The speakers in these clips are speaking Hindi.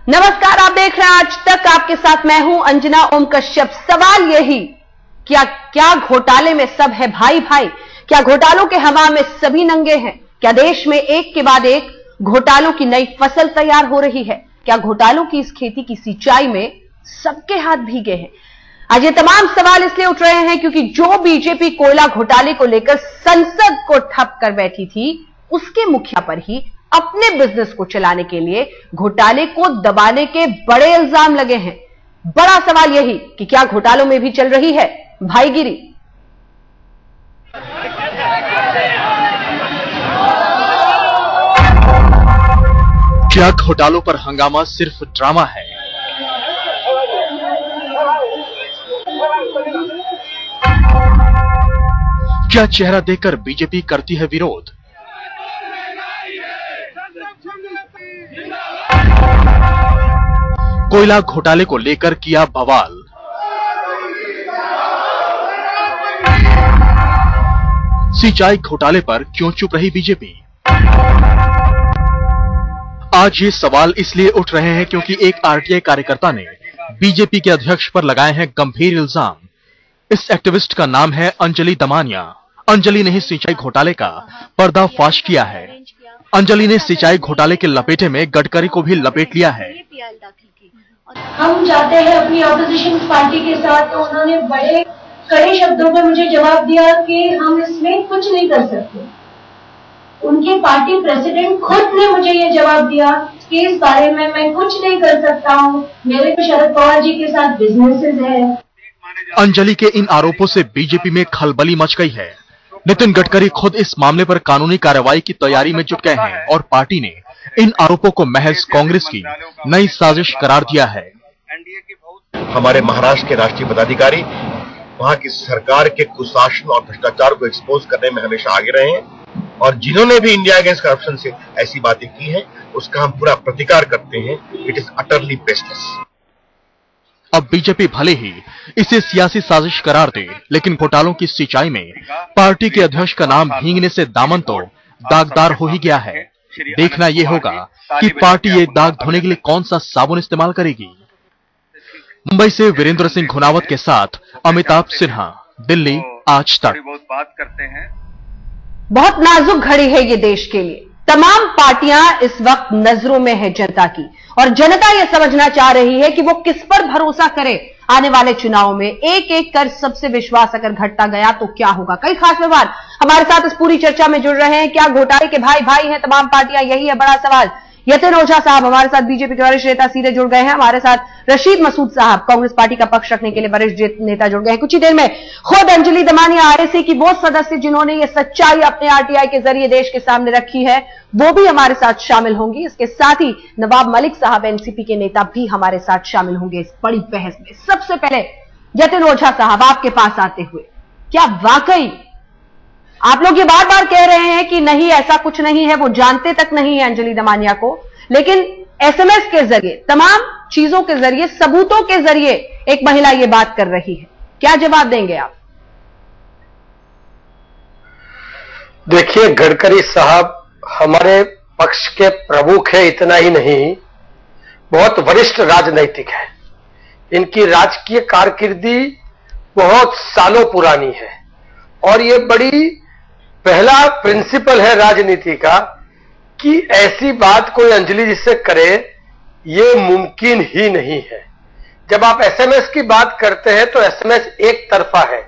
नमस्कार, आप देख रहे हैं आज तक। आपके साथ मैं हूं अंजना ओम कश्यप। सवाल यही, क्या घोटाले में सब है भाई भाई? क्या घोटालों के हवा में सभी नंगे हैं? क्या देश में एक के बाद एक घोटालों की नई फसल तैयार हो रही है? क्या घोटालों की इस खेती की सिंचाई में सबके हाथ भीगे हैं? आज ये तमाम सवाल इसलिए उठ रहे हैं क्योंकि जो बीजेपी कोयला घोटाले को लेकर संसद को ठप कर बैठी थी, उसके मुखिया पर ही अपने बिजनेस को चलाने के लिए घोटाले को दबाने के बड़े इल्जाम लगे हैं। बड़ा सवाल यही कि क्या घोटालों में भी चल रही है भाईगिरी? क्या घोटालों पर हंगामा सिर्फ ड्रामा है? क्या चेहरा देखकर बीजेपी करती है विरोध? कोयला घोटाले को लेकर किया बवाल। सिंचाई घोटाले पर क्यों चुप रही बीजेपी? आज ये सवाल इसलिए उठ रहे हैं क्योंकि एक आरटीआई कार्यकर्ता ने बीजेपी के अध्यक्ष पर लगाए हैं गंभीर इल्जाम। इस एक्टिविस्ट का नाम है अंजलि दमानिया। अंजलि ने ही सिंचाई घोटाले का पर्दाफाश किया है। अंजलि ने सिंचाई घोटाले के लपेटे में गडकरी को भी लपेट लिया है। हम जाते हैं अपनी ऑपोजिशन पार्टी के साथ, तो उन्होंने बड़े कड़े शब्दों में मुझे जवाब दिया कि हम इसमें कुछ नहीं कर सकते। उनके पार्टी प्रेसिडेंट खुद ने मुझे ये जवाब दिया कि इस बारे में मैं कुछ नहीं कर सकता हूँ, मेरे तो शरद पवार जी के साथ बिजनेसेस है। अंजलि के इन आरोपों से बीजेपी में खलबली मच गई है। नितिन गडकरी खुद इस मामले पर कानूनी कार्रवाई की तैयारी में जुट गए हैं और पार्टी ने इन आरोपों को महज कांग्रेस की नई साजिश करार दिया है। हमारे महाराष्ट्र के राष्ट्रीय पदाधिकारी वहां की सरकार के कुशासन और भ्रष्टाचार को एक्सपोज करने में हमेशा आगे रहे हैं और जिन्होंने भी इंडिया अगेंस्ट करप्शन से ऐसी बातें की हैं, उसका हम पूरा प्रतिकार करते हैं। It is utterly baseless. अब बीजेपी भले ही इसे सियासी साजिश करार दे, लेकिन घोटालों की सिंचाई में पार्टी के अध्यक्ष का नाम भींगने से दामन तो दागदार हो ही गया है। देखना यह होगा कि पार्टी ये दाग धोने के लिए कौन सा साबुन इस्तेमाल करेगी। मुंबई से वीरेंद्र सिंह घुनावत के साथ अमिताभ सिन्हा, दिल्ली आज तक। बहुत नाजुक घड़ी है ये देश के लिए। तमाम पार्टियां इस वक्त नजरों में है जनता की, और जनता यह समझना चाह रही है कि वो किस पर भरोसा करे। आने वाले चुनाव में एक एक कर सबसे विश्वास अगर घटता गया तो क्या होगा? कई खास मेहमान हमारे साथ इस पूरी चर्चा में जुड़ रहे हैं। क्या घोटाले के भाई भाई हैं तमाम पार्टियां? यही है बड़ा सवाल। यतिन ओझा साहब हमारे साथ बीजेपी के वरिष्ठ नेता सीधे जुड़ गए हैं। हमारे साथ रशीद मसूद साहब कांग्रेस पार्टी का पक्ष रखने के लिए वरिष्ठ नेता जुड़ गए हैं। कुछ ही देर में खुद अंजलि दमानिया आरएसए की वो सदस्य जिन्होंने ये सच्चाई अपने आरटीआई के जरिए देश के सामने रखी है, वो भी हमारे साथ शामिल होंगी। इसके साथ ही नवाब मलिक साहब एनसीपी के नेता भी हमारे साथ शामिल होंगे इस बड़ी बहस में। सबसे पहले यतिन ओझा साहब आपके पास आते हुए, क्या वाकई आप लोग ये बार बार कह रहे हैं कि नहीं ऐसा कुछ नहीं है, वो जानते तक नहीं है अंजलि दमानिया को, लेकिन एसएमएस के जरिए तमाम चीजों के जरिए सबूतों के जरिए एक महिला ये बात कर रही है, क्या जवाब देंगे आप? देखिए, गडकरी साहब हमारे पक्ष के प्रमुख है, इतना ही नहीं बहुत वरिष्ठ राजनीतिक है। इनकी राजकीय कारकिर्दी बहुत सालों पुरानी है और ये बड़ी पहला प्रिंसिपल है राजनीति का कि ऐसी बात कोई अंजलि जी से करे, ये मुमकिन ही नहीं है। जब आप एसएमएस की बात करते हैं तो एसएमएस एक तरफा है।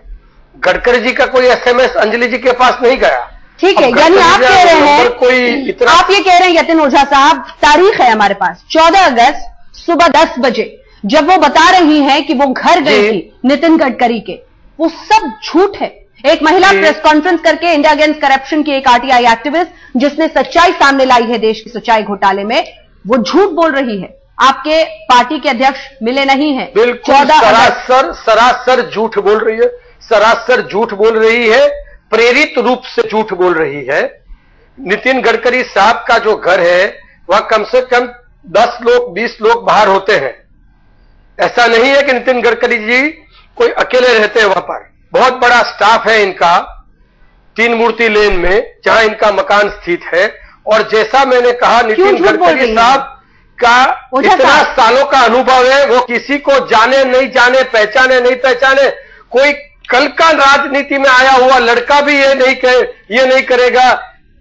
गडकरी जी का कोई एसएमएस अंजलि जी के पास नहीं गया। ठीक है, यानी आप कह रहे हैं, आप ये कह रहे हैं यतिन ओझा साहब, तारीख है हमारे पास 14 अगस्त सुबह 10 बजे जब वो बता रही हैं कि वो घर गई थी नितिन गडकरी के, वो सब झूठ है। एक महिला प्रेस कॉन्फ्रेंस करके इंडिया अगेंस्ट करप्शन की एक आरटीआई एक्टिविस्ट जिसने सच्चाई सामने लाई है देश की सिंचाई घोटाले में, वो झूठ बोल रही है। आपके पार्टी के अध्यक्ष मिले नहीं है। बिल्कुल सरासर झूठ बोल रही है, सरासर झूठ बोल रही है, प्रेरित रूप से झूठ बोल रही है। नितिन गडकरी साहब का जो घर है वह कम से कम 10 लोग 20 लोग बाहर होते हैं। ऐसा नहीं है कि नितिन गडकरी जी कोई अकेले रहते हैं। वहां पर बहुत बड़ा स्टाफ है इनका, 3 मूर्ति लेन में जहां इनका मकान स्थित है। और जैसा मैंने कहा, नितिन गडकरी साहब का इतना सालों का अनुभव है, वो किसी को जाने नहीं जाने, पहचाने नहीं पहचाने, कोई कल का राजनीति में आया हुआ लड़का भी ये नहीं करेगा,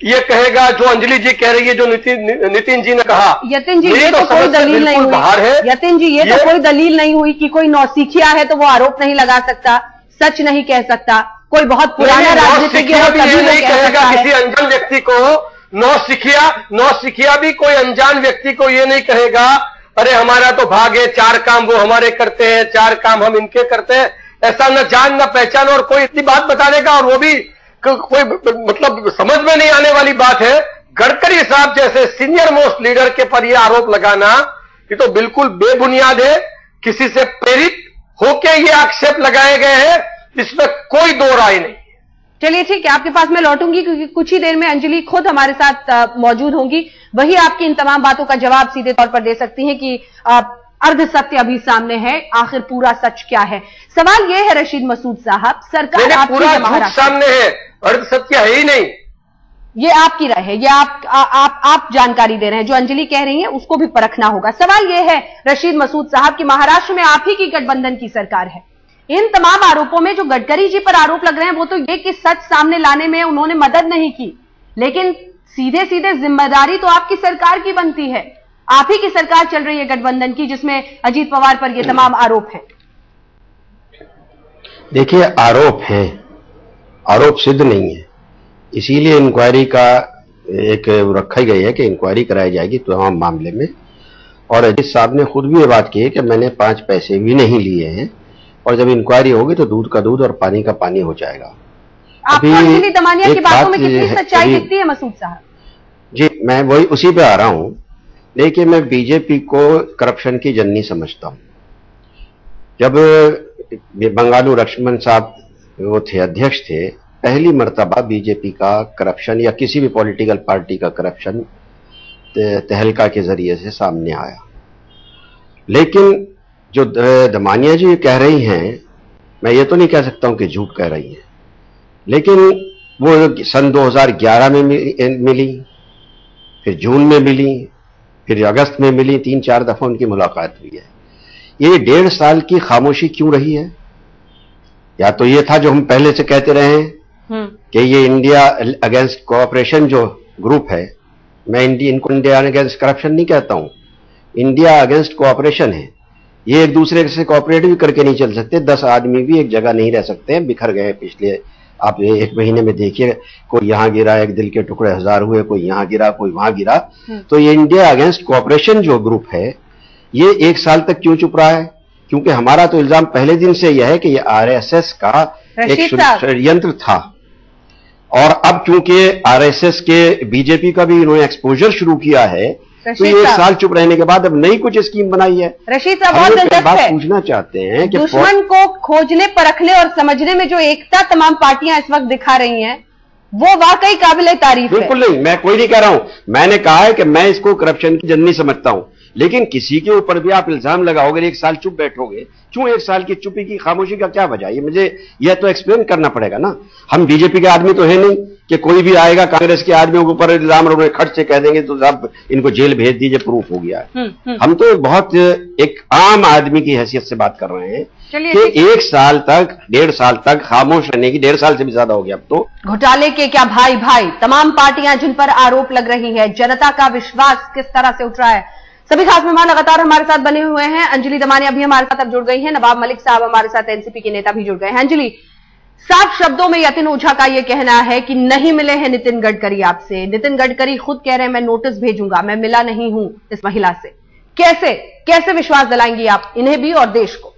ये कहेगा जो अंजलि जी कह रही है, जो नितिन जी ने कहा। यतिन जी, ये तो कोई दलील नहीं हुई। यतिन जी, ये तो कोई दलील नहीं हुई कि कोई नौसिखिया है तो वो आरोप नहीं लगा सकता, सच नहीं कह सकता। कोई बहुत पुराना राजनीतिज्ञ नहीं कहेगा किसी अनजान व्यक्ति को। नौसिखिया भी कोई अनजान व्यक्ति को ये नहीं कहेगा, अरे हमारा तो भाग है, 4 काम वो हमारे करते हैं, 4 काम हम इनके करते हैं। ऐसा न जान न पहचान, और कोई इतनी बात बता देगा, और वो भी कोई मतलब समझ में नहीं आने वाली बात है। गडकरी साहब जैसे सीनियर मोस्ट लीडर के पर यह आरोप लगाना, ये तो बिल्कुल बेबुनियाद है। किसी से प्रेरित होके ये आक्षेप लगाए गए हैं, इसमें कोई दो राय नहीं। चलिए ठीक है, आपके पास मैं लौटूंगी क्योंकि कुछ ही देर में अंजलि खुद हमारे साथ मौजूद होंगी। वही आपकी इन तमाम बातों का जवाब सीधे तौर पर दे सकती हैं कि अर्ध सत्य अभी सामने है, आखिर पूरा सच क्या है। सवाल यह है रशीद मसूद साहब, सरकार आपकी पूरा सामने है, अर्ध सत्य है ही नहीं। ये आपकी राय है, ये आप जानकारी दे रहे हैं, जो अंजलि कह रही है उसको भी परखना होगा। सवाल यह है रशीद मसूद साहब कि महाराष्ट्र में आप ही की गठबंधन की सरकार है। इन तमाम आरोपों में जो गडकरी जी पर आरोप लग रहे हैं वो तो ये कि सच सामने लाने में उन्होंने मदद नहीं की, लेकिन सीधे सीधे जिम्मेदारी तो आपकी सरकार की बनती है। आप ही की सरकार चल रही है गठबंधन की, जिसमें अजीत पवार पर ये तमाम आरोप हैं। देखिए, आरोप है, आरोप सिद्ध नहीं है, इसीलिए इंक्वायरी का एक रखा गई है कि इंक्वायरी कराई जाएगी तमाम मामले में। और अजीत साहब ने खुद भी ये बात की है कि मैंने 5 पैसे भी नहीं लिए हैं, और जब इंक्वायरी होगी तो दूध का दूध और पानी का पानी हो जाएगा। आपको अंजलि दमानिया की बातों में कितनी सच्चाई दिखती है मसूद साहब? जी, मैं वही उसी पे आ रहा हूं। देखिए, मैं बीजेपी को करप्शन की जननी समझता हूं। जब बंगालू लक्ष्मण साहब वो थे, अध्यक्ष थे, पहली मर्तबा बीजेपी का करप्शन या किसी भी पॉलिटिकल पार्टी का करप्शन तहलका के जरिए से सामने आया। लेकिन जो दमानिया जी कह रही हैं, मैं ये तो नहीं कह सकता हूं कि झूठ कह रही हैं, लेकिन वो सन 2011 में मिली, फिर जून में मिली, फिर अगस्त में मिली, 3-4 दफा उनकी मुलाकात हुई है। ये 1.5 साल की खामोशी क्यों रही है? या तो ये था जो हम पहले से कहते रहे हैं कि ये इंडिया अगेंस्ट कोऑपरेशन जो ग्रुप है, मैं इनको इंडिया अगेंस्ट करप्शन नहीं कहता हूं, इंडिया अगेंस्ट कोऑपरेशन है। ये एक दूसरे से कोऑपरेट भी करके नहीं चल सकते, 10 आदमी भी एक जगह नहीं रह सकते हैं, बिखर गए। पिछले आप 1 महीने में देखिए, कोई यहां गिरा, एक दिल के टुकड़े 1000 हुए, कोई यहां गिरा, कोई वहां गिरा। तो ये इंडिया अगेंस्ट कोऑपरेशन जो ग्रुप है, ये 1 साल तक क्यों चुप रहा है? क्योंकि हमारा तो इल्जाम पहले दिन से यह है कि ये आरएसएस का एक षड्यंत्र था, और अब चूंकि आरएसएस के बीजेपी का भी इन्होंने एक्सपोजर शुरू किया है, तो ये 1 साल चुप रहने के बाद अब नई कुछ स्कीम बनाई है। रशीद साहब, बहुत दिलचस्प है, पूछना चाहते हैं कि दुश्मन को खोजने, परखने और समझने में जो एकता तमाम पार्टियां इस वक्त दिखा रही हैं, वो वाकई काबिल तारीफ है। बिल्कुल नहीं, मैं कोई नहीं कह रहा हूं, मैंने कहा है कि मैं इसको करप्शन की जननी समझता हूं, लेकिन किसी के ऊपर भी आप इल्जाम लगाओगे, 1 साल चुप बैठोगे, क्यों 1 साल की चुप्पी की खामोशी का क्या वजह? ये मुझे यह तो एक्सप्लेन करना पड़ेगा ना। हम बीजेपी के आदमी तो है नहीं कि कोई भी आएगा कांग्रेस के आदमियों के ऊपर इल्जाम खट से कह देंगे तो साहब इनको जेल भेज दीजिए, प्रूफ हो गया है। हम तो बहुत एक आम आदमी की हैसियत से बात कर रहे हैं कि 1 साल तक, 1.5 साल तक खामोश रहने की, 1.5 साल से भी ज्यादा हो गया अब तो। घोटाले के क्या भाई भाई, तमाम पार्टियां जिन पर आरोप लग रही है, जनता का विश्वास किस तरह से उठ रहा है। सभी खास मेहमान लगातार हमारे साथ बने हुए हैं। अंजलि दमानिया भी हमारे साथ अब जुड़ गई हैं, नवाब मलिक साहब हमारे साथ एनसीपी के नेता भी जुड़ गए हैं। अंजलि, साफ शब्दों में यतिन ओझा का यह कहना है कि नहीं मिले हैं नितिन गडकरी आपसे। नितिन गडकरी खुद कह रहे हैं मैं नोटिस भेजूंगा, मैं मिला नहीं हूं इस महिला से। कैसे विश्वास दिलाएंगी आप इन्हें भी और देश को?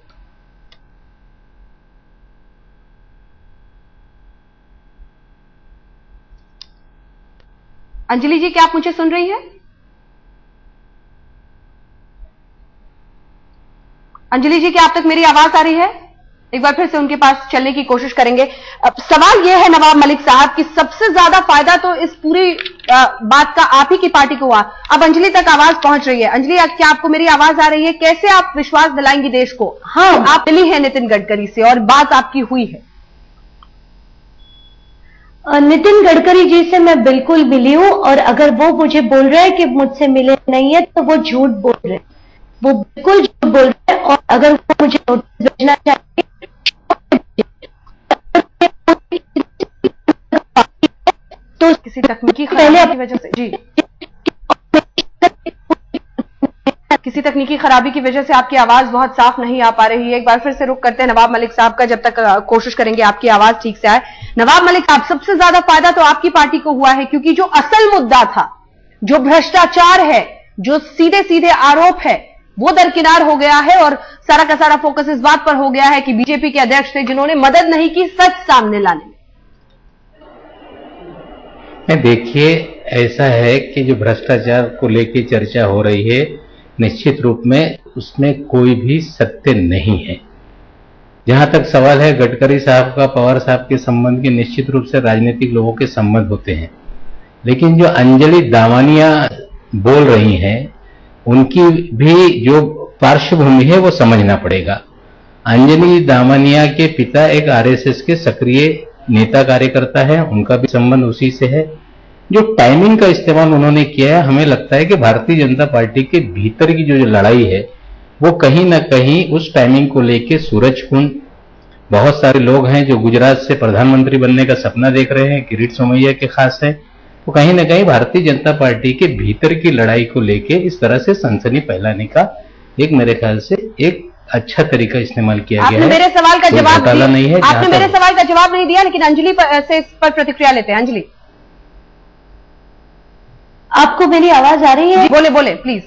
अंजलि जी, क्या आप मुझे सुन रही हैं? अंजलि जी, क्या आप तक मेरी आवाज आ रही है? एक बार फिर से उनके पास चलने की कोशिश करेंगे। अब सवाल यह है नवाब मलिक साहब कि सबसे ज्यादा फायदा तो इस पूरी बात का आप ही की पार्टी को हुआ। अब अंजलि तक आवाज पहुंच रही है। अंजलि, क्या आपको मेरी आवाज आ रही है? कैसे आप विश्वास दिलाएंगी देश को? हाँ, आप मिली है नितिन गडकरी से और बात आपकी हुई है। नितिन गडकरी जी से मैं बिल्कुल मिली हूँ, और अगर वो मुझे बोल रहे हैं कि मुझसे मिले नहीं है तो वो झूठ बोल रहे हैं, वो बिल्कुल झूठ बोल रहे हैं। और अगर वो मुझे नोटिस भेजना चाहिए तो किसी तकनीकी खराबी की वजह से जी किसी तकनीकी खराबी की वजह से आपकी आवाज बहुत साफ नहीं आ पा रही है। एक बार फिर से रुक करते हैं नवाब मलिक साहब का, जब तक कोशिश करेंगे आपकी आवाज ठीक से आए। नवाब मलिक साहब, सबसे ज्यादा फायदा तो आपकी पार्टी को हुआ है, क्योंकि जो असल मुद्दा था, जो भ्रष्टाचार है, जो सीधे सीधे आरोप है, वो दरकिनार हो गया है और सारा का सारा फोकस इस बात पर हो गया है कि बीजेपी के अध्यक्ष थे जिन्होंने मदद नहीं की सच सामने लाने में। देखिए, ऐसा है कि जो भ्रष्टाचार को लेकर चर्चा हो रही है, निश्चित रूप में उसमें कोई भी सत्य नहीं है। जहां तक सवाल है गडकरी साहब का पवार साहब के संबंध के, निश्चित रूप से राजनीतिक लोगों के संबंध होते हैं, लेकिन जो अंजलि दामानिया बोल रही हैं उनकी भी जो पार्श्वभूमि है वो समझना पड़ेगा। अंजलि दामानिया के पिता एक आरएसएस के सक्रिय नेता कार्यकर्ता है, उनका भी संबंध उसी से है। जो टाइमिंग का इस्तेमाल उन्होंने किया है, हमें लगता है कि भारतीय जनता पार्टी के भीतर की जो लड़ाई है वो कहीं ना कहीं उस टाइमिंग को लेके सूरज कुंड, बहुत सारे लोग हैं जो गुजरात से प्रधानमंत्री बनने का सपना देख रहे हैं, किरीट सोमैया के खास है, तो कहीं ना कहीं भारतीय जनता पार्टी के भीतर की लड़ाई को लेके इस तरह से सनसनी फैलाने का एक मेरे ख्याल से एक अच्छा तरीका इस्तेमाल किया गया है। मेरे सवाल का जवाब नहीं है, आपने मेरे सवाल का जवाब नहीं दिया, लेकिन अंजलि से इस पर प्रतिक्रिया लेते हैं। अंजलि, आपको मेरी आवाज आ रही है? बोले बोले प्लीज।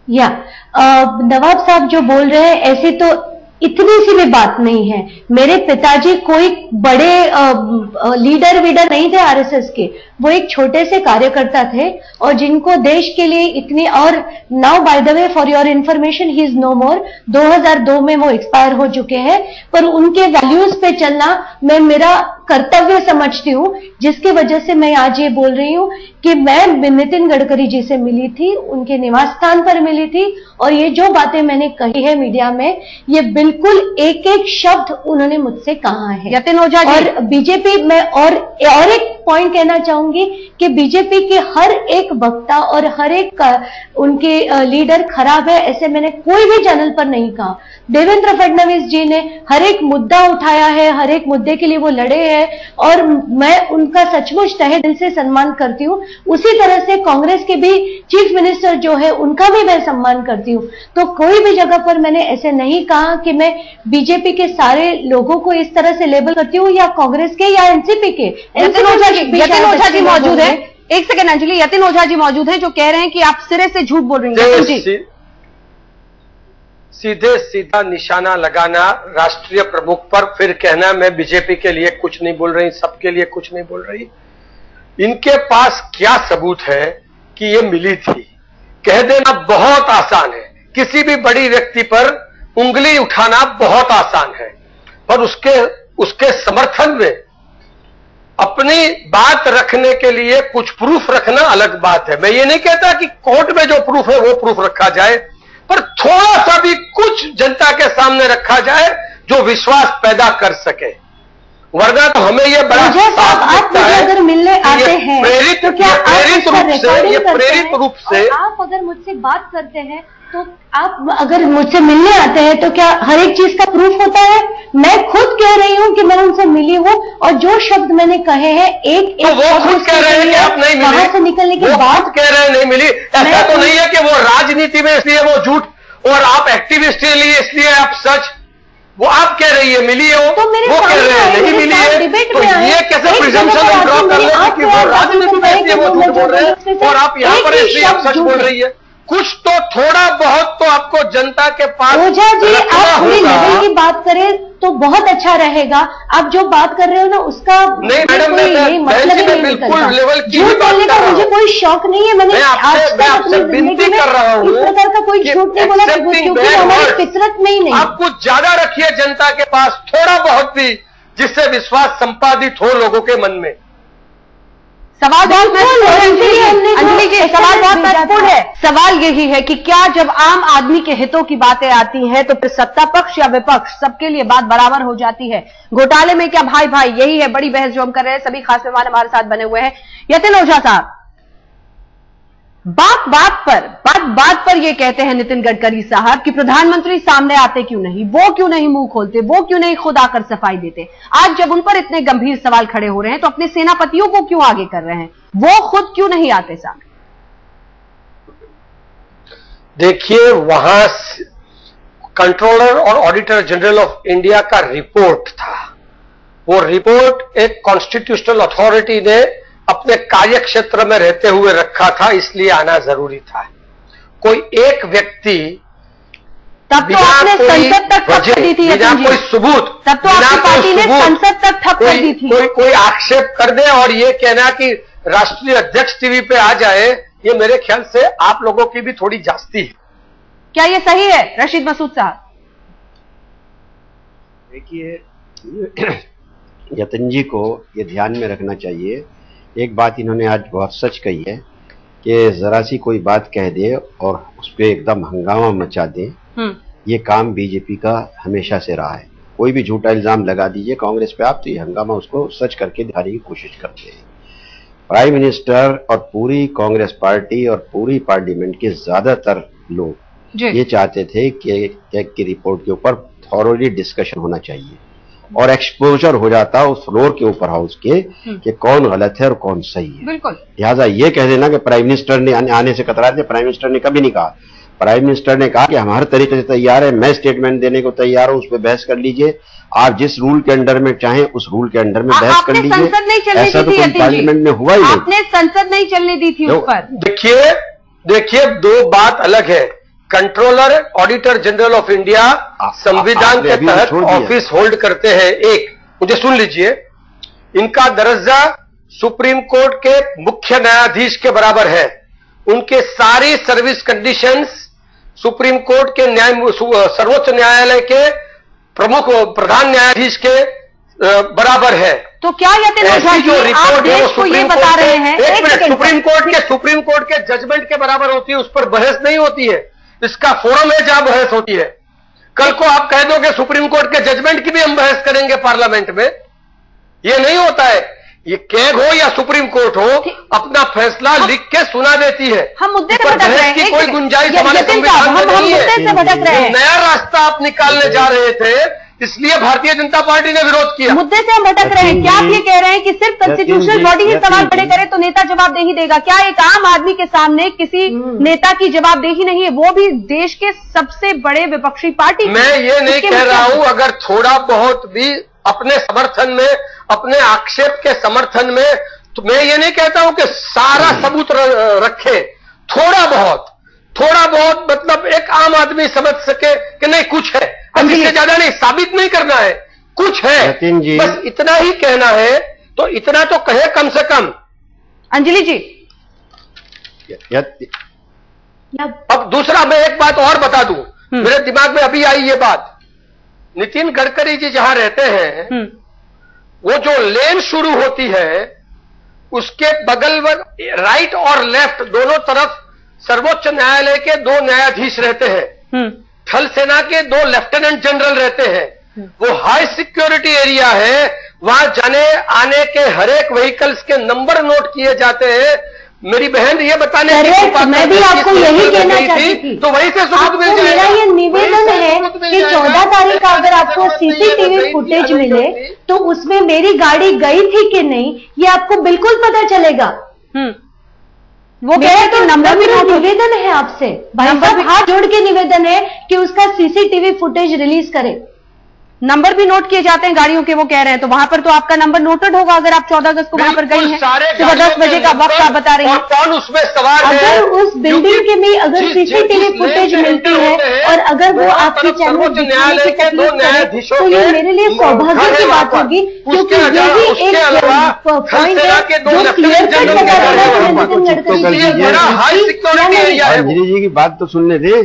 नवाब साहब जो बोल रहे हैं, ऐसे तो इतनी सी भी बात नहीं है। मेरे पिताजी कोई बड़े लीडर वीडर नहीं थे आरएसएस के, वो एक छोटे से कार्यकर्ता थे और जिनको देश के लिए इतनी, और now by the way for your information he is no more, 2002 में वो एक्सपायर हो चुके हैं, पर उनके वैल्यूज पे चलना मैं मेरा कर्तव्य समझती हूँ, जिसकी वजह से मैं आज ये बोल रही हूँ कि मैं नितिन गडकरी जी से मिली थी, उनके निवास स्थान पर मिली थी, और ये जो बातें मैंने कही है मीडिया में, ये बिल्कुल एक एक शब्द उन्होंने मुझसे कहा है। यतिन ओझा जी, और बीजेपी में और एक पॉइंट कहना चाहूंगी कि बीजेपी के हर एक वक्ता और हर एक उनके लीडर खराब है, ऐसे मैंने कोई भी चैनल पर नहीं कहा। देवेंद्र फडणवीस जी ने हर एक मुद्दा उठाया है, हर एक मुद्दे के लिए वो लड़े हैं और मैं उनका सचमुच तहे दिल से सम्मान करती हूँ। उसी तरह से कांग्रेस के भी चीफ मिनिस्टर जो है उनका भी मैं सम्मान करती हूँ। तो कोई भी जगह पर मैंने ऐसे नहीं कहा कि मैं बीजेपी के सारे लोगों को इस तरह से लेबल करती हूँ या कांग्रेस के या एनसीपी के। यतिन ओझा जी मौजूद है, एक सेकंड अंजलि, यतिन ओझा जी मौजूद हैं जो कह रहे हैं कि आप सिरे से झूठ बोल रही हैं। सीधे सीधा निशाना लगाना राष्ट्रीय प्रमुख पर, फिर कहना मैं बीजेपी के लिए कुछ नहीं बोल रही, सबके लिए कुछ नहीं बोल रही। इनके पास क्या सबूत है कि ये मिली थी? कह देना बहुत आसान है, किसी भी बड़ी व्यक्ति पर उंगली उठाना बहुत आसान है, पर उसके समर्थन में अपनी बात रखने के लिए कुछ प्रूफ रखना अलग बात है। मैं ये नहीं कहता कि कोर्ट में जो प्रूफ है वो प्रूफ रखा जाए, पर थोड़ा सा भी कुछ जनता के सामने रखा जाए जो विश्वास पैदा कर सके, वरना तो हमें ये बड़ा साफ लगता है अगर मिलने आते हैं प्रेरित रूप से आप अगर मुझसे बात करते हैं तो आप अगर मुझसे मिलने आते हैं तो क्या हर एक चीज का प्रूफ होता है? मैं खुद कह रही हूँ कि मैं उनसे मिली हूँ और जो शब्द मैंने कहे हैं एक तो वो खुद कह रहे हैं कि आप नहीं मिली, वहां से निकलने के बाद कह रहे हैं नहीं मिली। ऐसा तो नहीं है कि वो राजनीति में इसलिए वो झूठ और आप एक्टिविस्ट के लिए इसलिए आप सच, वो आप कह रही है मिली है, तो वो कह रहे हैं नहीं मिली है, तो ये कैसे प्रिजम्पशन ड्रॉ कर रहे हैं कि वो राजनीति में इसलिए वो झूठ बोल रहे हैं और आप यहाँ पर इसलिए आप सच बोल रही है? कुछ तो थोड़ा बहुत तो आपको जनता के पास ओझा जी आप थोड़ी लेवल की बात करें तो बहुत अच्छा रहेगा। आप जो बात कर रहे हो ना उसका नहीं मैडम, मैं बिल्कुल लेवल की झूठ बोलने का मुझे कोई शौक नहीं है। मैंने आपसे विनती कर रहा हूँ, इस प्रकार का कोई झूठ नहीं बोला क्योंकि हमारी फितरत में ही नहीं। आप कुछ ज्यादा रखिए जनता के पास, थोड़ा बहुत भी, जिससे विश्वास संपादित हो लोगों के मन में। सवाल बहुत महत्वपूर्ण है अंजलि जी, सवाल बहुत महत्वपूर्ण है। सवाल यही है कि क्या जब आम आदमी के हितों की बातें आती हैं तो फिर सत्ता पक्ष या विपक्ष सबके लिए बात बराबर हो जाती है? घोटाले में क्या भाई भाई, यही है बड़ी बहस जो हम कर रहे हैं। सभी खास मेहमान हमारे साथ बने हुए हैं। यतिन ओझा साहब, बात पर ये कहते हैं नितिन गडकरी साहब कि प्रधानमंत्री सामने आते क्यों नहीं, वो क्यों नहीं मुंह खोलते, वो क्यों नहीं खुद आकर सफाई देते? आज जब उन पर इतने गंभीर सवाल खड़े हो रहे हैं तो अपने सेनापतियों को क्यों आगे कर रहे हैं, वो खुद क्यों नहीं आते सामने? देखिए, वहां कंट्रोलर और ऑडिटर जनरल ऑफ इंडिया का रिपोर्ट था। वो रिपोर्ट एक कॉन्स्टिट्यूशनल अथॉरिटी ने अपने कार्य क्षेत्र में रहते हुए रखा था, इसलिए आना जरूरी था। कोई एक व्यक्ति तब तो आपने संसद तक ठप कर दी थी, बिना कोई सबूत, तब तो आपकी पार्टी ने संसद तक ठप कर दी थी। कोई आक्षेप कर दे और ये कहना कि राष्ट्रीय अध्यक्ष टीवी पे आ जाए, ये मेरे ख्याल से आप लोगों की भी थोड़ी जास्ती है। क्या ये सही है रशीद मसूद साहब? देखिए, यतिन जी को ये ध्यान में रखना चाहिए, एक बात इन्होंने आज बहुत सच कही है कि जरा सी कोई बात कह दे और उस पर एकदम हंगामा मचा दे, ये काम बीजेपी का हमेशा से रहा है। कोई भी झूठा इल्जाम लगा दीजिए कांग्रेस पे आप, तो ये हंगामा उसको सच करके दिखाने की कोशिश करते हैं। प्राइम मिनिस्टर और पूरी कांग्रेस पार्टी और पूरी पार्लियामेंट के ज्यादातर लोग ये चाहते थे कि कैग की रिपोर्ट के ऊपर थॉरोली डिस्कशन होना चाहिए और एक्सपोजर हो जाता उस फ्लोर के ऊपर हाउस के कि कौन गलत है और कौन सही है। बिल्कुल। लिहाजा ये कह देना कि प्राइम मिनिस्टर ने आने से कतरा थे, प्राइम मिनिस्टर ने कभी नहीं कहा। प्राइम मिनिस्टर ने कहा कि हम हर तरीके से तैयार है, मैं स्टेटमेंट देने को तैयार हूं, उस पर बहस कर लीजिए, आप जिस रूल के अंडर में चाहें उस रूल के अंडर में बहस कर लीजिए। ऐसा तो कोई पार्लियामेंट में हुआ ही नहीं। आपने संसद नहीं चलने दी थी उस पर। देखिए, दो बात अलग है। Controller auditor general of India संविधान के तहत ऑफिस होल्ड करते हैं। एक, मुझे सुन लीजिए, इनका दर्जा सुप्रीम कोर्ट के मुख्य न्यायाधीश के बराबर है। उनके सारी सर्विस कंडीशंस सुप्रीम कोर्ट के सर्वोच्च न्यायालय के प्रधान न्यायाधीश के बराबर है। तो क्या यतिन ओझा जी आप देश को ये बता रहे हैं? सुप्रीम कोर्ट के जजमेंट के बराबर होती है, उस पर बहस नहीं होती है। इसका फोरम है जहां बहस होती है। कल को आप कह दो कि सुप्रीम कोर्ट के जजमेंट की भी हम बहस करेंगे पार्लियामेंट में, ये नहीं होता है। ये कैग हो या सुप्रीम कोर्ट हो, अपना फैसला लिख के सुना देती है। हम मुद्दे से भटक रहे हैं की कोई गुंजाइश हमारे संविधान में नहीं है। नया रास्ता आप निकालने जा रहे थे, इसलिए भारतीय जनता पार्टी ने विरोध किया। मुद्दे से हम भटक रहे हैं। क्या आप ये कह रहे हैं कि सिर्फ कॉन्स्टिट्यूशनल बॉडी ही सवाल खड़े करे तो नेता जवाबदेही देगा? क्या एक आम आदमी के सामने किसी नेता की जवाबदेही नहीं है, वो भी देश के सबसे बड़े विपक्षी पार्टी? मैं ये नहीं कह रहा हूं, अगर थोड़ा बहुत भी अपने समर्थन में, अपने आक्षेप के समर्थन में, तो मैं ये नहीं कहता हूं कि सारा सबूत रखे। थोड़ा बहुत मतलब एक आम आदमी समझ सके कि नहीं कुछ है, इससे ज्यादा नहीं, साबित नहीं करना है, कुछ है, बस इतना ही कहना है। तो इतना तो कहे कम से कम। अंजलि जी, अब दूसरा मैं एक बात और बता दूं, मेरे दिमाग में अभी आई ये बात। नितिन गडकरी जी जहां रहते हैं, वो जो लेन शुरू होती है उसके बगल में राइट और लेफ्ट दोनों तरफ सर्वोच्च न्यायालय के 2 न्यायाधीश रहते हैं। थल सेना के 2 लेफ्टिनेंट जनरल रहते हैं। वो हाई सिक्योरिटी एरिया है, वहां जाने आने के हर एक व्हीकल्स के नंबर नोट किए जाते हैं। मेरी बहन ये बताने मैं भी आपको यही कहना चाहती थी, तो वहीं से सबूत मिल जाएगा। मेरा ये निवेदन है कि 14 तारीख का अगर आपको सीसीटीवी फुटेज मिले तो उसमें मेरी गाड़ी गई थी कि नहीं, ये आपको बिल्कुल पता चलेगा। वो कह रहे तो नंबर भी निवेदन है आपसे, भाई साहब हाथ जोड़ के निवेदन है कि उसका सीसीटीवी फुटेज रिलीज करें। नंबर भी नोट किए जाते हैं गाड़ियों के, वो कह रहे हैं, तो वहां पर तो आपका नंबर नोटेड होगा अगर आप 14 अगस्त को वहां पर गई हैं। सुबह 10 बजे का वक्त आप बता रही हैं। कौन उसमें सवार है? अगर उस बिल्डिंग के में अगर सीसीटीवी फुटेज मिलती है और अगर वो आपके चैनल दिखाने की तकलीफ करे तो ये मेरे लिए सौभाग्य की बात होगी, क्योंकि ये भी एक पॉइंट है जो क्लियर कट बता रहा है नितिन गडकरी। अंजलि जी की बात तो सुनने दे।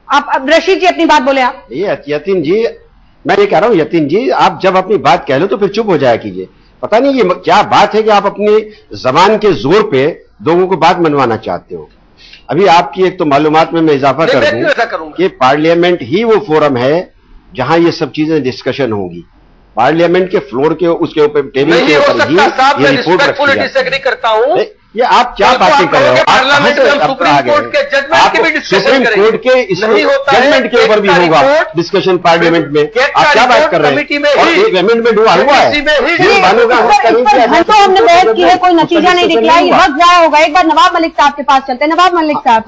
आप रशीद जी अपनी बात बोले। आप ये यतिन जी, मैं ये कह रहा हूं यतिन जी, आप जब अपनी बात कह लो तो फिर चुप हो जाया कीजिए। पता नहीं ये क्या बात है कि आप अपनी जबान के जोर पे लोगों को बात मनवाना चाहते हो। अभी आपकी एक तो मालूमात में मैं इजाफा कर दूं कि पार्लियामेंट ही वो फोरम है जहां ये सब चीजें डिस्कशन होंगी। पार्लियामेंट के फ्लोर के उसके ऊपर टेबल के ऊपर ही ये रिपोर्ट रखी डिसएग्री करता हूं। ये आप क्या बातें कर रहे हो? सुप्रीम कोर्ट के जजमेंट के ऊपर भी होगा डिस्कशन पार्लियामेंट में। आप क्या बात कर रहे हैं? और एक अमेंडमेंट हुआ है तो हमने बहस की है, कोई नतीजा नहीं निकला, ये वक्त जाया होगा। एक बार नवाब मलिक साहब के पास चलते हैं। नवाब मलिक साहब,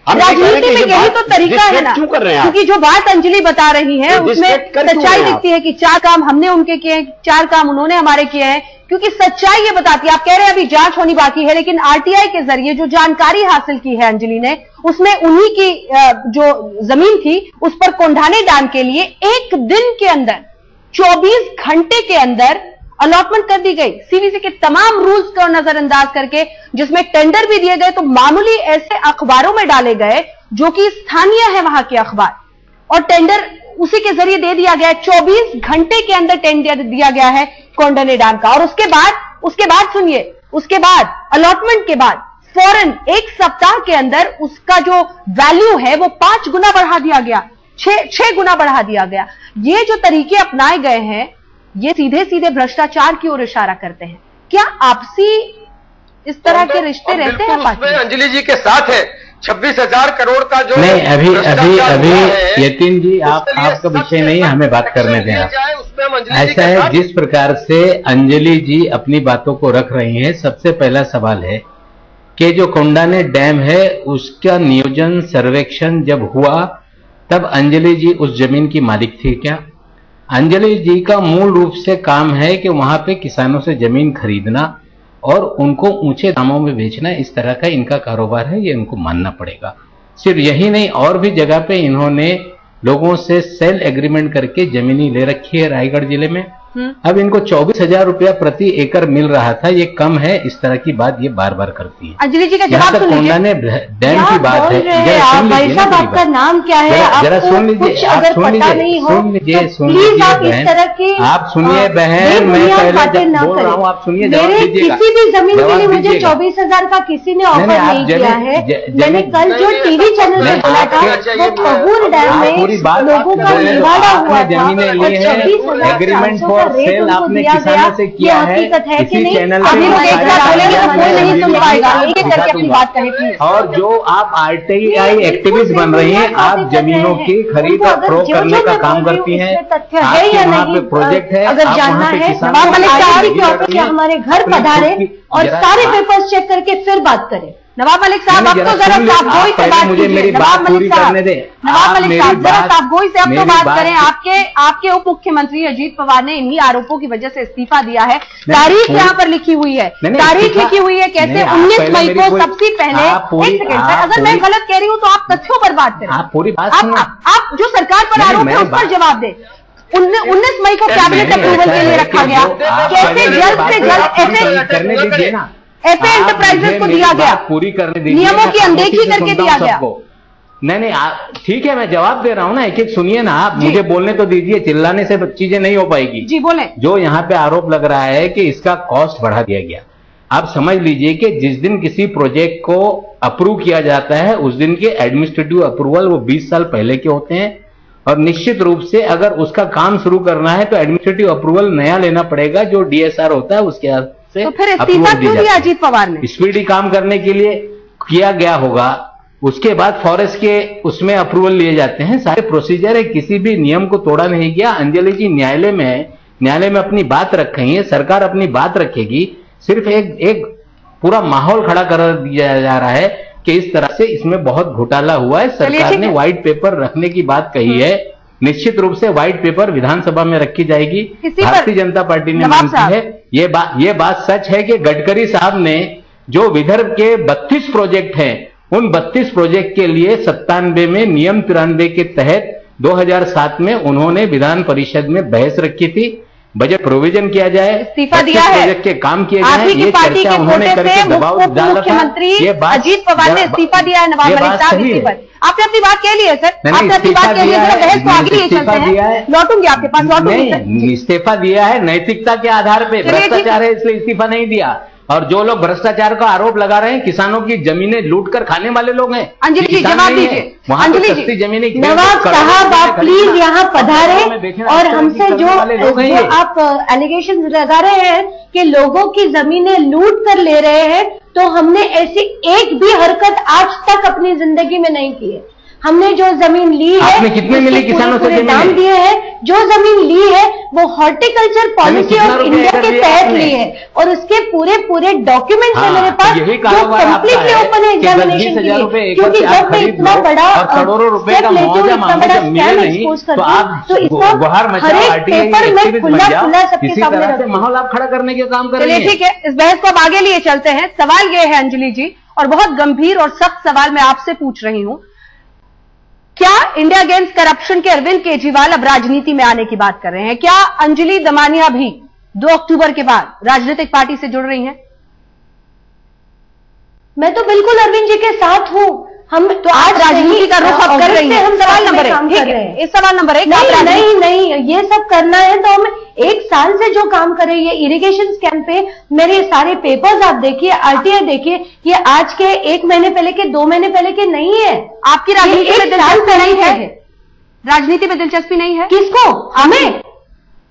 राजनीति में यही तो तरीका है ना, क्योंकि जो बात अंजलि बता रही है उसमें सच्चाई दिखती है कि 4 काम हमने उनके किए हैं, 4 काम उन्होंने हमारे किए हैं, क्योंकि सच्चाई ये बताती है। आप कह रहे हैं अभी जांच होनी बाकी है, लेकिन आरटीआई के जरिए जो जानकारी हासिल की है अंजलि ने, उसमें उन्हीं की जो जमीन थी उस पर कोंढाने डैम के लिए 1 दिन के अंदर 24 घंटे के अंदर अलॉटमेंट कर दी गई, सीवीसी के तमाम रूल्स को नजरअंदाज करके, जिसमें टेंडर भी दिए गए। तो मामूली ऐसे अखबारों में डाले गए जो कि स्थानीय है वहां के अखबार, और टेंडर उसी के जरिए दे दिया गया है। 24 घंटे के अंदर टेंडर दिया गया है कोंढाने डैम का। और उसके बाद सुनिए, उसके बाद अलॉटमेंट के बाद फौरन 1 सप्ताह के अंदर उसका जो वैल्यू है वो 5 गुना बढ़ा दिया गया, 6 गुना बढ़ा दिया गया। ये जो तरीके अपनाए गए हैं ये सीधे सीधे भ्रष्टाचार की ओर इशारा करते हैं। क्या आपसी इस तरह के रिश्ते रहते हैं पार्टी? अंजलि जी के साथ है 26,000 करोड़ का जो नहीं, अभी यतीन जी आपका विषय नहीं, हमें बात करने दें। ऐसा है, जिस प्रकार से अंजलि जी अपनी बातों को रख रही हैं, सबसे पहला सवाल है कि जो कोंढाने डैम है उसका नियोजन सर्वेक्षण जब हुआ तब अंजलि जी उस जमीन की मालिक थी क्या? अंजलि जी का मूल रूप से काम है कि वहां पे किसानों से जमीन खरीदना और उनको ऊंचे दामों में बेचना, इस तरह का इनका कारोबार है, ये इनको मानना पड़ेगा। सिर्फ यही नहीं, और भी जगह पे इन्होंने लोगों से सेल एग्रीमेंट करके जमीनी ले रखी है रायगढ़ जिले में। अब इनको 24,000 रुपया प्रति एकड़ मिल रहा था, ये कम है, इस तरह की बात ये बार बार करती है। अंजलि जी का जवाब सुन लीजिए। कोंढाने डैम की बात है, भाई साहब आपका नाम क्या है? जरा सुन लीजिए, आप सुन लीजिए बहन, आप सुनिए बहन, मैं पहले बोल रहा हूँ, आप सुनिए, किसी भी जमीन के लिए मुझे 24,000 का किसी ने ऑफर नहीं किया है। मैंने कल जो टीवी चैनल में बोला था वो खबूर डैम में लोगों का निवाड़ा हुआ था, जमीनें ली है, एग्रीमेंट फॉर सेल आपने किसानों से किया है, इसी चैनल पे नहीं सुन पाएगा, एक एक करके अपनी बात करें प्लीज। और जो आप आरटीआई एक्टिविस्ट बन रही हैं, आप जमीनों की खरीद और फरोख्त करने का काम करती हैं, आपके वहाँ पे प्रोजेक्ट है, अगर जानना है हमारे घर पधारे और सारे पेपर्स चेक करके फिर बात करें। नवाब मलिक साहब, अब तो जरा साफगोई से बात कीजिए। मेरी बात पूरी करने दें। नवाब मलिक साहब, जरा साफगोई से अब तो बात करें। आपके उप मुख्यमंत्री अजीत पवार ने इन्हीं आरोपों की वजह से इस्तीफा दिया है। तारीख यहाँ पर लिखी हुई है, तारीख लिखी हुई है कैसे? 19 मई को सबसे पहले। एक सेकंड सर, अगर मैं गलत कह रही हूँ तो आप तथ्यों पर बात करें। आप पूरी बात आप जो सरकार पर आरोप है उस पर जवाब दें। 19 मई को कैबिनेट अप्रूवल के लिए रखा गया, कैसे जल्द से जल्द करने दीजिए ना, एफए एंटरप्राइजेस को दिया गया, पूरी करने दीजिए, नियमों की अनदेखी करके दिया गया। नहीं, ठीक है, मैं जवाब दे रहा हूं ना, एक एक सुनिए ना, आप मुझे बोलने तो दीजिए, चिल्लाने से चीजें नहीं हो पाएगी। जी बोले। जो यहाँ पे आरोप लग रहा है कि इसका कॉस्ट बढ़ा दिया गया, आप समझ लीजिए कि जिस दिन किसी प्रोजेक्ट को अप्रूव किया जाता है उस दिन के एडमिनिस्ट्रेटिव अप्रूवल वो 20 साल पहले के होते हैं, और निश्चित रूप से अगर उसका काम शुरू करना है तो एडमिनिस्ट्रेटिव अप्रूवल नया लेना पड़ेगा, जो डीएसआर होता है उसके से। तो फिर इस्तीफा क्यों दिया अजीत पवार ने? स्पीडी काम करने के लिए किया गया होगा, उसके बाद फॉरेस्ट के उसमें अप्रूवल लिए जाते हैं, सारे प्रोसीजर है, किसी भी नियम को तोड़ा नहीं गया। अंजलि जी न्यायालय में है, न्यायालय में अपनी बात रख रही है, सरकार अपनी बात रखेगी, सिर्फ एक पूरा माहौल खड़ा कर दिया जा रहा है कि इस तरह से इसमें बहुत घोटाला हुआ है। सरकार ने व्हाइट पेपर रखने की बात कही है, निश्चित रूप से व्हाइट पेपर विधानसभा में रखी जाएगी, भारतीय जनता पार्टी ने मांग की है। ये बात सच है कि गडकरी साहब ने जो विदर्भ के 32 प्रोजेक्ट हैं, उन 32 प्रोजेक्ट के लिए 97 में नियम 93 के तहत 2007 में उन्होंने विधान परिषद में बहस रखी थी, बजट प्रोविजन किया जाए, इस्तीफा दिया है, प्रोजेक्ट के काम किए जाए, ये चर्चा उन्होंने करके दबाव डाला था। मुख्यमंत्री अजीत पवार ने इस्तीफा दिया है नवाब मलिक साहब इसी पर। आपने अपनी बात कह ली है सर, आपने अपनी बात कह ली है, बहस को आगे लिए चलते हैं, लौटूंगी आपके पास, लौटूंगी। इस्तीफा दिया है नैतिकता के आधार पे, भ्रष्टाचार है इसलिए इस्तीफा नहीं दिया। और जो लोग भ्रष्टाचार का आरोप लगा रहे हैं, किसानों की जमीनें लूट कर खाने वाले लोग हैं। अंजलि जी जवाब दीजिए। अंजलि जी, जमीनें नवाब साहब आप प्लीज यहाँ पधारे और हमसे जो आप एलिगेशन लगा रहे हैं कि लोगों की जमीनें लूट कर ले रहे हैं, तो हमने ऐसी एक भी हरकत आज तक अपनी जिंदगी में नहीं की है। हमने जो जमीन ली है, आपने कितने मिली किसानों से दाम दिए हैं, जो जमीन ली है वो हॉर्टिकल्चर पॉलिसी ऑफ इंडिया के तहत ली है और उसके पूरे डॉक्यूमेंट्स है मेरे पास, जो कंप्लीटली ओपन है एग्जामिनेशन के लिए। क्योंकि जब मैं इतना बड़ा करोड़ों रुपए का मुआवजा मांगो जब मिले नहीं, तो आप तो इसका हर एक पेपर में खुला सबके सामने रखते हैं। माहौल आप खड़ा करने के काम कर रहे हैं। ठीक है, इस बहस को अब आगे लिए चलते हैं। सवाल ये है अंजलि जी, और बहुत गंभीर और सख्त सवाल मैं आपसे पूछ रही हूं, क्या इंडिया अगेंस्ट करप्शन के अरविंद केजरीवाल अब राजनीति में आने की बात कर रहे हैं? क्या अंजलि दमानिया भी 2 अक्टूबर के बाद राजनीतिक पार्टी से जुड़ रही हैं? मैं तो बिल्कुल अरविंद जी के साथ हूं। हम तो आज राजनीति का रुख अब कर रही हैं। हम सवाल नंबर 1, इस सवाल नंबर 1, नहीं, ये सब करना है तो हम 1 साल से जो काम कर रही है इरिगेशन स्कैम पे, मेरे सारे पेपर्स आप देखिए, आरटीआई देखिए, ये आज के 1 महीने पहले के 2 महीने पहले के नहीं है। आपकी राजनीति में दिलचस्पी नहीं है? राजनीति में दिलचस्पी नहीं है? किसको? हमें?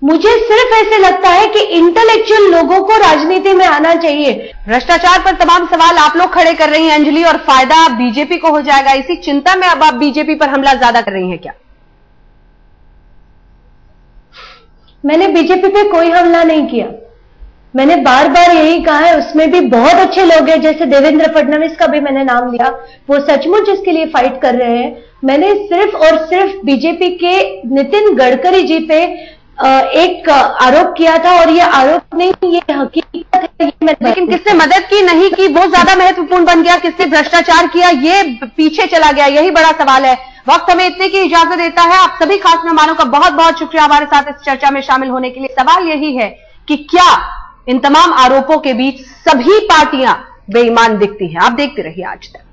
मुझे सिर्फ ऐसे लगता है कि इंटेलेक्चुअल लोगों को राजनीति में आना चाहिए। भ्रष्टाचार पर तमाम सवाल आप लोग खड़े कर रही हैं अंजलि, और फायदा बीजेपी को हो जाएगा, इसी चिंता में अब आप बीजेपी पर हमला ज्यादा कर रही हैं क्या? मैंने बीजेपी पे कोई हमला नहीं किया। मैंने बार बार यही कहा है, उसमें भी बहुत अच्छे लोग हैं, जैसे देवेंद्र फडणवीस का भी मैंने नाम लिया, वो सचमुच इसके लिए फाइट कर रहे हैं। मैंने सिर्फ और सिर्फ बीजेपी के नितिन गडकरी जी पे एक आरोप किया था, और ये आरोप नहीं, ये हकीकत है। लेकिन किसने मदद की नहीं की वो ज्यादा महत्वपूर्ण बन गया, किसने भ्रष्टाचार किया ये पीछे चला गया, यही बड़ा सवाल है। वक्त हमें इतने की इजाजत देता है। आप सभी खास मेहमानों का बहुत बहुत शुक्रिया हमारे साथ इस चर्चा में शामिल होने के लिए। सवाल यही है कि क्या इन तमाम आरोपों के बीच सभी पार्टियां बेईमान दिखती हैं? आप देखते रहिए आज तक।